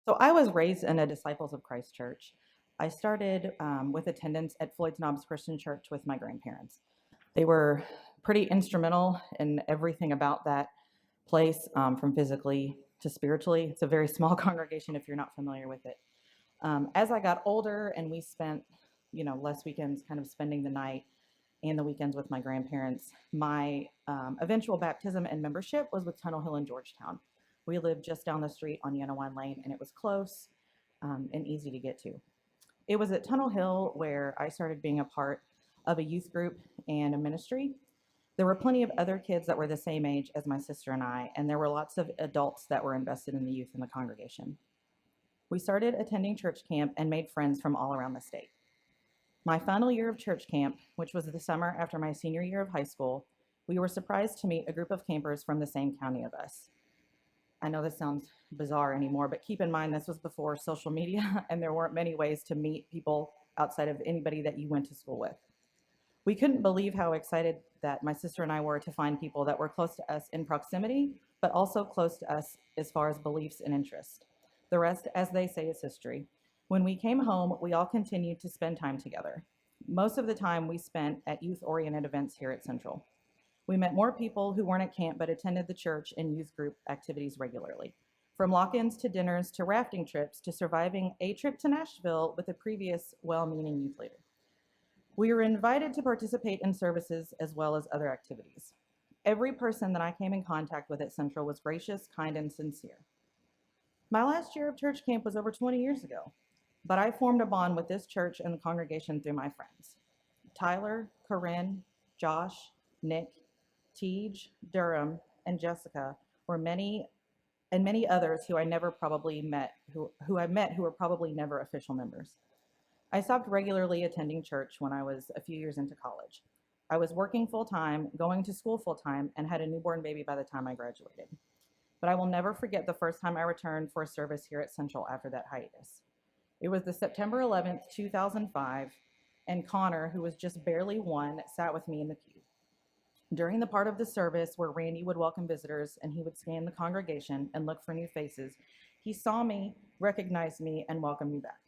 So I was raised in a Disciples of Christ church. I started with attendance at Floyd's Knobs Christian Church with my grandparents. They were pretty instrumental in everything about that place, from physically to spiritually. It's a very small congregation if you're not familiar with it. As I got older and we spent, less weekends kind of spending the night and the weekends with my grandparents, my eventual baptism and membership was with Tunnel Hill in Georgetown. We lived just down the street on Yenawine Lane, and it was close and easy to get to. It was at Tunnel Hill where I started being a part of a youth group and a ministry. There were plenty of other kids that were the same age as my sister and I, and there were lots of adults that were invested in the youth in the congregation. We started attending church camp and made friends from all around the state. My final year of church camp, which was the summer after my senior year of high school, we were surprised to meet a group of campers from the same county of us. I know this sounds bizarre anymore, but keep in mind this was before social media and there weren't many ways to meet people outside of anybody that you went to school with. We couldn't believe how excited that my sister and I were to find people that were close to us in proximity, but also close to us as far as beliefs and interests. The rest, as they say, is history. When we came home, we all continued to spend time together. Most of the time we spent at youth-oriented events here at Central. We met more people who weren't at camp but attended the church and youth group activities regularly. From lock-ins to dinners to rafting trips to surviving a trip to Nashville with a previous well-meaning youth leader. We were invited to participate in services as well as other activities. Every person that I came in contact with at Central was gracious, kind, and sincere. My last year of church camp was over 20 years ago, but I formed a bond with this church and the congregation through my friends. Tyler, Corinne, Josh, Nick, Tej, Durham, and Jessica were many others who I never probably met, who I met who were probably never official members. I stopped regularly attending church when I was a few years into college. I was working full-time, going to school full-time, and had a newborn baby by the time I graduated. But I will never forget the first time I returned for a service here at Central after that hiatus. It was the September 11th, 2005, and Connor, who was just barely one, sat with me in the pew. During the part of the service where Randy would welcome visitors and he would scan the congregation and look for new faces, he saw me, recognized me, and welcomed me back.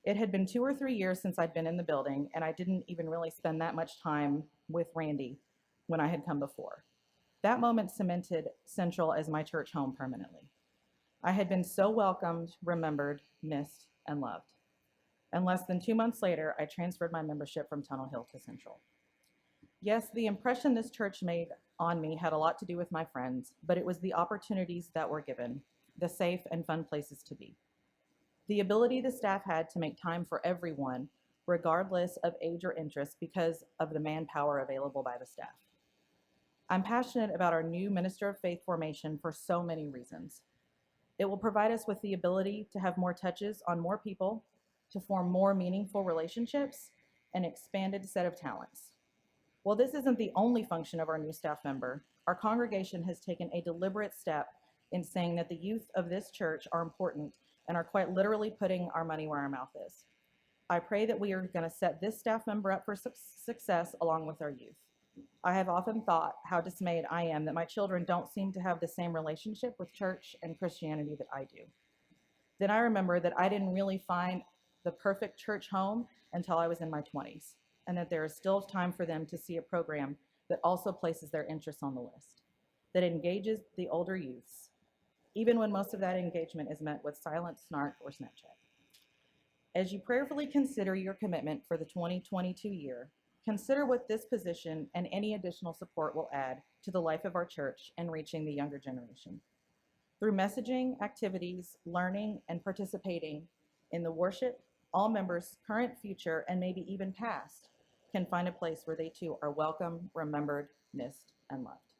It had been 2 or 3 years since I'd been in the building, and I didn't even really spend that much time with Randy when I had come before. That moment cemented Central as my church home permanently. I had been so welcomed, remembered, missed, and loved. And less than 2 months later, I transferred my membership from Tunnel Hill to Central. Yes, the impression this church made on me had a lot to do with my friends, but it was the opportunities that were given, the safe and fun places to be. The ability the staff had to make time for everyone, regardless of age or interest, because of the manpower available by the staff. I'm passionate about our new Minister of Faith formation for so many reasons. It will provide us with the ability to have more touches on more people, to form more meaningful relationships, and an expanded set of talents. While this isn't the only function of our new staff member, our congregation has taken a deliberate step in saying that the youth of this church are important and are quite literally putting our money where our mouth is. I pray that we are going to set this staff member up for success along with our youth. I have often thought how dismayed I am that my children don't seem to have the same relationship with church and Christianity that I do. Then I remember that I didn't really find the perfect church home until I was in my 20s, and that there is still time for them to see a program that also places their interests on the list, that engages the older youths, even when most of that engagement is met with silent snark or Snapchat. As you prayerfully consider your commitment for the 2022 year, consider what this position and any additional support will add to the life of our church and reaching the younger generation. Through messaging, activities, learning, and participating in the worship, all members, current, future, and maybe even past, can find a place where they too are welcome, remembered, missed, and loved.